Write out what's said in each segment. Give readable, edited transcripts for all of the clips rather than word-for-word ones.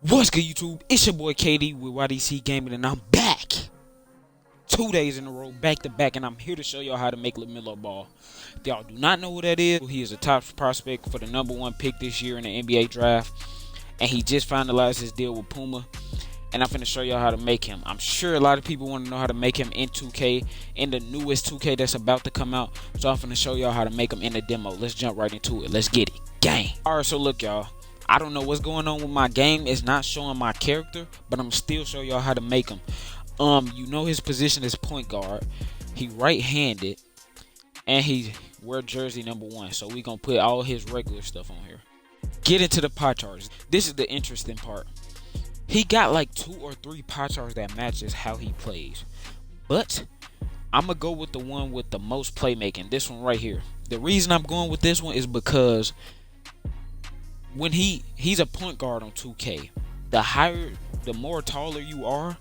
What's good, YouTube? It's your boy KD with YDC Gaming, and I'm back 2 days in a row, back to back, and I'm here to show y'all how to make LaMelo Ball. If y'all do not know who that is, he is a top prospect for the #1 pick this year in the NBA draft, and he just finalized his deal with Puma. And I'm finna show y'all how to make him. I'm sure a lot of people want to know how to make him in 2K, in the newest 2K that's about to come out. So I'm finna show y'all how to make him in the demo. Let's jump right into it. Let's get it. Gang. Alright, so look, y'all. I don't know what's going on with my game. It's not showing my character, but I'm still show y'all how to make him. You know his position is point guard. He right-handed, and he wear jersey #1. So we gonna put all his regular stuff on here. Get into the pie charts. This is the interesting part. He got like 2 or 3 pie charts that matches how he plays, but I'm gonna go with the one with the most playmaking. This one right here. The reason I'm going with this one is because when he's a point guard on 2K, the more taller you are,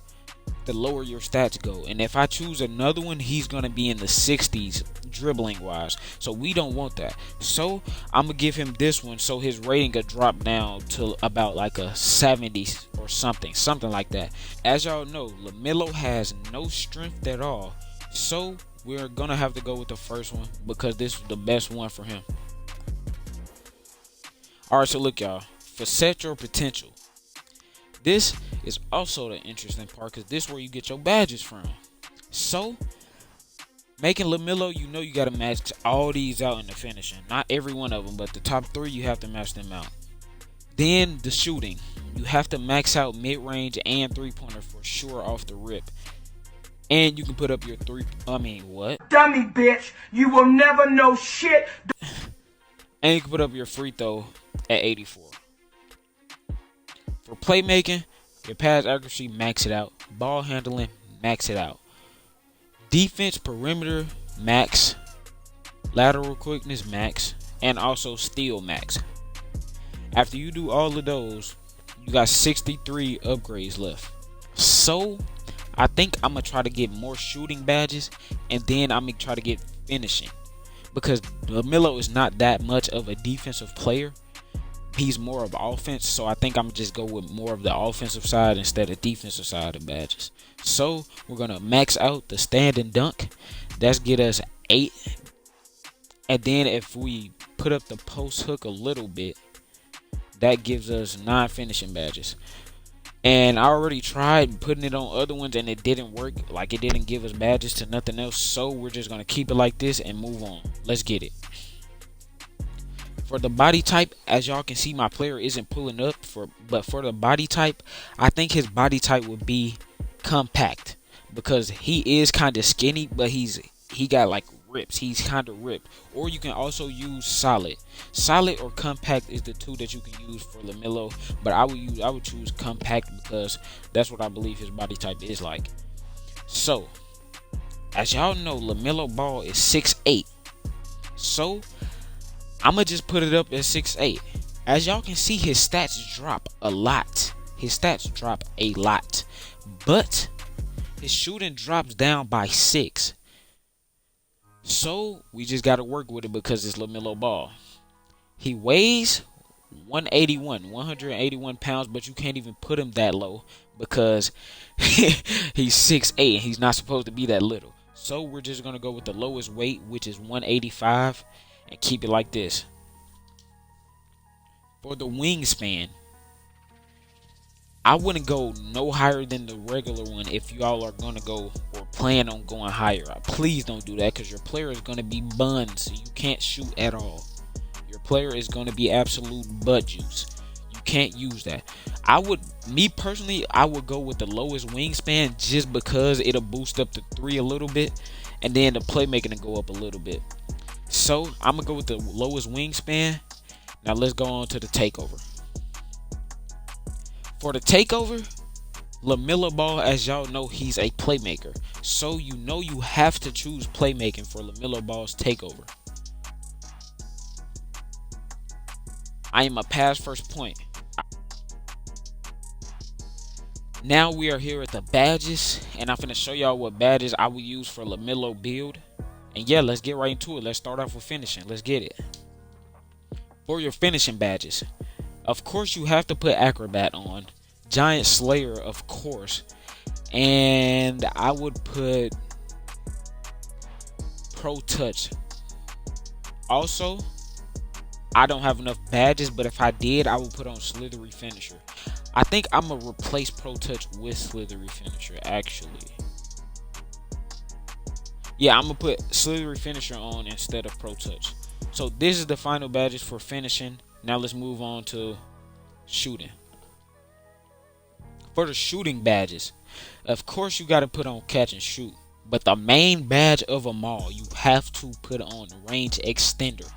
the lower your stats go. And if I choose another one, he's gonna be in the 60s dribbling wise. So we don't want that. So I'm gonna give him this one, so his rating could drop down to about like a 70 or something like that. As y'all know, LaMelo has no strength at all. So we're gonna have to go with the first one because this is the best one for him. Alright, so look, y'all, for set your potential, this is also the interesting part because this is where you get your badges from. So making LaMelo, you know you got to match all these out in the finishing. Not every one of them, but the top 3 you have to match them out. Then the shooting, you have to max out mid-range and 3-pointer for sure off the rip. And you can put up your dummy bitch, you will never know shit. And you can put up your free throw at 84. For playmaking, your pass accuracy, max it out. Ball handling, max it out. Defense, perimeter, max. Lateral quickness, max. And also steal, max. After you do all of those, you got 63 upgrades left. So I think I'm going to try to get more shooting badges, and then I'm going to try to get finishing. Because LaMelo is not that much of a defensive player. He's more of offense, so I think I'm going to just go with more of the offensive side instead of defensive side of badges. So we're going to max out the stand and dunk. That's get us 8. And then if we put up the post hook a little bit, that gives us 9 finishing badges. And I already tried putting it on other ones and it didn't work. Like, it didn't give us badges to nothing else. So we're just going to keep it like this and move on. Let's get it. For the body type, as y'all can see, my player isn't pulling up. But for the body type, I think his body type would be compact. Because he is kind of skinny, but he got like rips. He's kind of ripped. Or you can also use solid. Solid or compact is the 2 that you can use for LaMelo. But I would choose compact because that's what I believe his body type is like. So, as y'all know, LaMelo Ball is 6'8". So I'm going to just put it up at 6'8". As y'all can see, his stats drop a lot. But his shooting drops down by 6. So we just got to work with it because it's LaMelo Ball. He weighs 181 pounds, but you can't even put him that low because he's 6'8", and he's not supposed to be that little. So we're just going to go with the lowest weight, which is 185, and keep it like this. For the wingspan, I wouldn't go no higher than the regular one if y'all are going to go or plan on going higher. Please don't do that because your player is going to be buns. So you can't shoot at all. Your player is going to be absolute butt juice. You can't use that. Me personally, I would go with the lowest wingspan just because it'll boost up to 3 a little bit. And then the playmaking will go up a little bit. So I'm going to go with the lowest wingspan. Now let's go on to the takeover. For the takeover, LaMelo Ball, as y'all know, he's a playmaker. So you know you have to choose playmaking for LaMelo Ball's takeover. I am a pass first point. Now we are here at the badges, and I'm finna show y'all what badges I will use for LaMelo build. And yeah, let's get right into it. Let's start off with finishing. Let's get it. For your finishing badges, of course you have to put acrobat on. Giant Slayer, of course. And I would put Pro Touch. Also, I don't have enough badges, but if I did, I would put on Slithery Finisher. I think I'm going to replace Pro Touch with Slithery Finisher, actually. Yeah, I'm going to put Slithery Finisher on instead of Pro Touch. So this is the final badges for finishing. Now let's move on to shooting. For the shooting badges, of course you got to put on Catch and Shoot. But the main badge of them all, you have to put on Range Extender.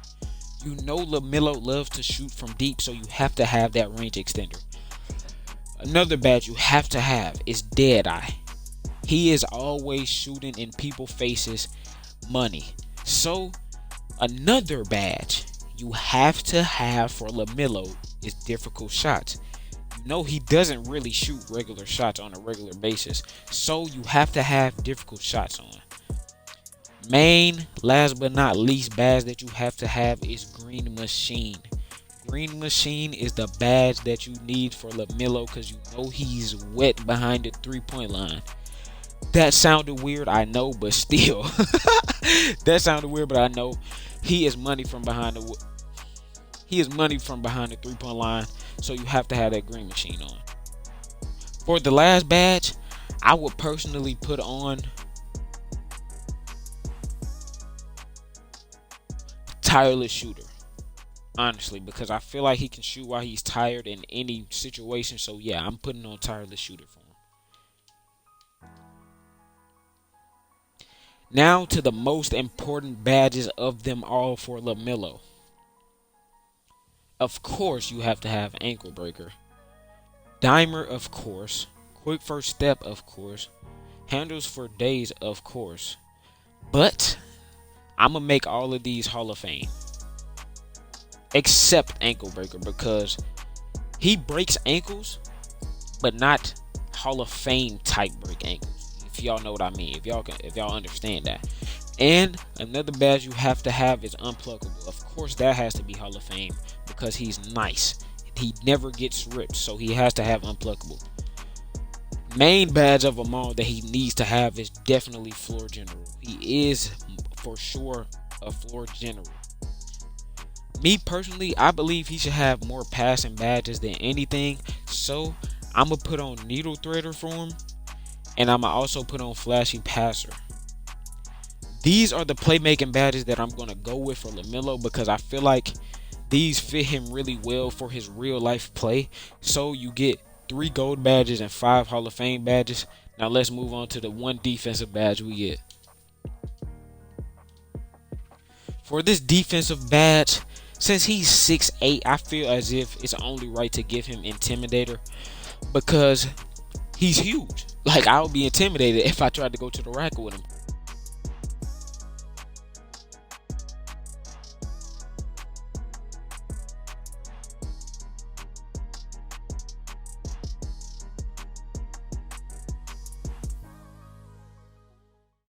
You know LaMelo loves to shoot from deep, so you have to have that Range Extender. Another badge you have to have is Deadeye. He is always shooting in people's faces money. So another badge you have to have for LaMelo is Difficult Shots. You know he doesn't really shoot regular shots on a regular basis, so you have to have Difficult Shots on. Main, last but not least, badge that you have to have is Green Machine. Green Machine is the badge that you need for LaMelo because you know he's wet behind the 3-point line. That sounded weird, I know, but still. That sounded weird, but I know he is money from behind the 3-point line, so you have to have that Green Machine on. For the last badge, I would personally put on Tireless Shooter. Honestly, because I feel like he can shoot while he's tired in any situation. So yeah, I'm putting on Tireless Shooter for him. Now to the most important badges of them all for LaMelo. Of course, you have to have Ankle Breaker. Dimer, of course. Quick First Step, of course. Handles for Days, of course. But I'm going to make all of these Hall of Fame. Except Ankle Breaker, because he breaks ankles, but not Hall of Fame type break ankles. If y'all know what I mean, if y'all understand that. And another badge you have to have is Unpluckable. Of course, that has to be Hall of Fame because he's nice. He never gets ripped, so he has to have Unpluckable. Main badge of them all that he needs to have is definitely Floor General. He is for sure a Floor General. Me personally, I believe he should have more passing badges than anything. So I'm going to put on Needle Threader for him. And I'm going to also put on Flashy Passer. These are the playmaking badges that I'm going to go with for LaMelo because I feel like these fit him really well for his real life play. So you get 3 gold badges and 5 Hall of Fame badges. Now let's move on to the 1 defensive badge we get. For this defensive badge, since he's 6'8", I feel as if it's only right to give him Intimidator because he's huge. Like, I would be intimidated if I tried to go to the rack with him.